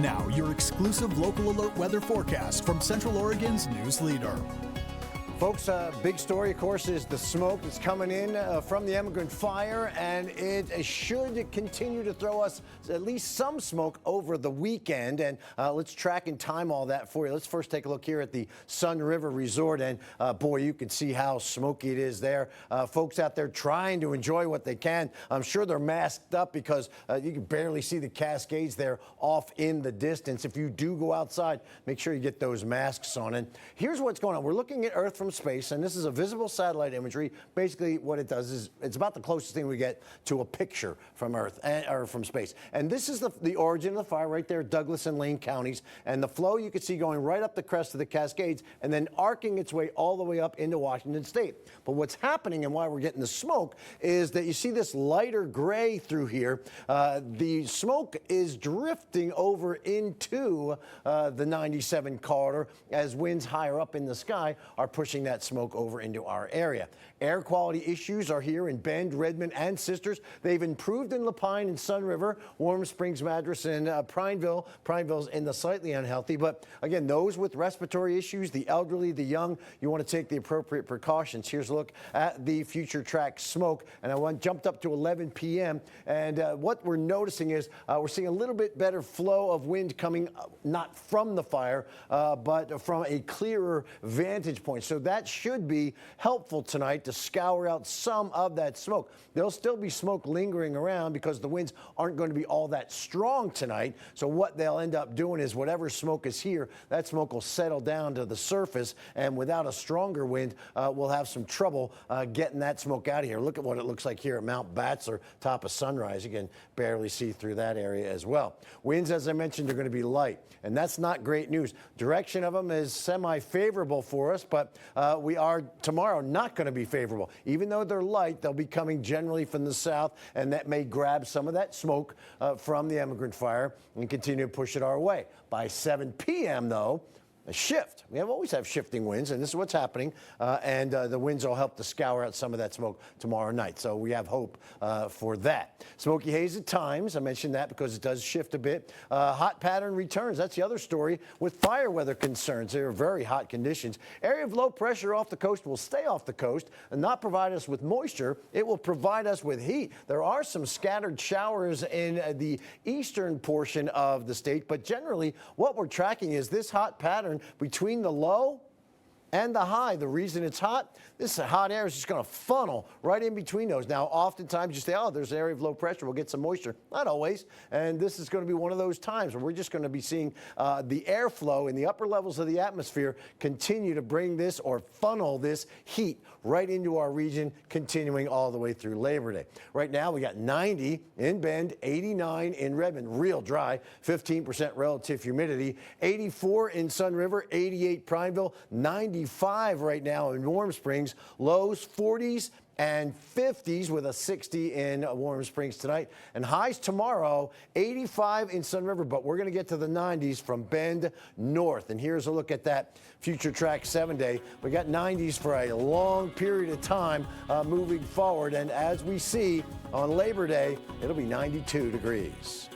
Now, your exclusive local alert weather forecast from Central Oregon's news leader. Folks, big story, of course, is the smoke that's coming in from the Emigrant Fire, and it should continue to throw us at least some smoke over the weekend. And let's track and time all that for you. Let's first take a look here at the Sun River Resort, and boy, you can see how smoky it is there. Folks out there trying to enjoy what they can. I'm sure they're masked up because you can barely see the Cascades there off in the distance. If you do go outside, make sure you get those masks on. And here's what's going on. We're looking at Earth from space, and this is a visible satellite imagery. Basically, what it does is it's about the closest thing we get to a picture from Earth or from space. And this is the origin of the fire right there, Douglas and Lane counties, and the flow you can see going right up the crest of the Cascades and then arcing its way all the way up into Washington State. But what's happening and why we're getting the smoke is that you see this lighter gray through here. The smoke is drifting over into the 97 corridor as winds higher up in the sky are pushing that smoke over into our area. Air quality issues are here in Bend, Redmond, and Sisters. They've improved in Lapine and Sun River, Warm Springs, Madras, and Prineville. Prineville's in the slightly unhealthy. But again, those with respiratory issues, the elderly, the young, you want to take the appropriate precautions. Here's a look at the future track smoke. And I jumped up to 11 p.m. And what we're noticing is we're seeing a little bit better flow of wind coming not from the fire, but from a clearer vantage point. So that should be helpful tonight to scour out some of that smoke. There'll still be smoke lingering around because the winds aren't going to be all that strong tonight. So what they'll end up doing is whatever smoke is here, that smoke will settle down to the surface, and without a stronger wind, we'll have some trouble getting that smoke out of here. Look at what it looks like here at Mount Bachelor, top of Sunrise. You can barely see through that area as well. Winds, as I mentioned, are going to be light, and that's not great news. Direction of them is semi-favorable for us, but we are tomorrow not going to be favorable. Even though they're light, they'll be coming generally from the south, and that may grab some of that smoke from the Emigrant Fire and continue to push it our way. By 7 p.m., though, a shift. We always have shifting winds, and this is what's happening, and the winds will help to scour out some of that smoke tomorrow night. So we have hope for that. Smoky haze at times. I mentioned that because it does shift a bit. Hot pattern returns. That's the other story with fire weather concerns. There are very hot conditions. Area of low pressure off the coast will stay off the coast and not provide us with moisture. It will provide us with heat. There are some scattered showers in the eastern portion of the state, but generally what we're tracking is this hot pattern between the low and the high. The reason it's hot, this hot air is just going to funnel right in between those. Now, oftentimes you say, oh, there's an area of low pressure, we'll get some moisture. Not always. And this is going to be one of those times where we're just going to be seeing the airflow in the upper levels of the atmosphere continue to bring this or funnel this heat right into our region, continuing all the way through Labor Day. Right now, we got 90 in Bend, 89 in Redmond, real dry, 15% relative humidity, 84 in Sun River, 88 Prineville, 95 right now in Warm Springs, lows 40s and 50s with a 60 in Warm Springs tonight. And highs tomorrow, 85 in Sun River, but we're going to get to the 90s from Bend north. And here's a look at that future track 7-day. We got 90s for a long period of time moving forward. And as we see on Labor Day, it'll be 92 degrees.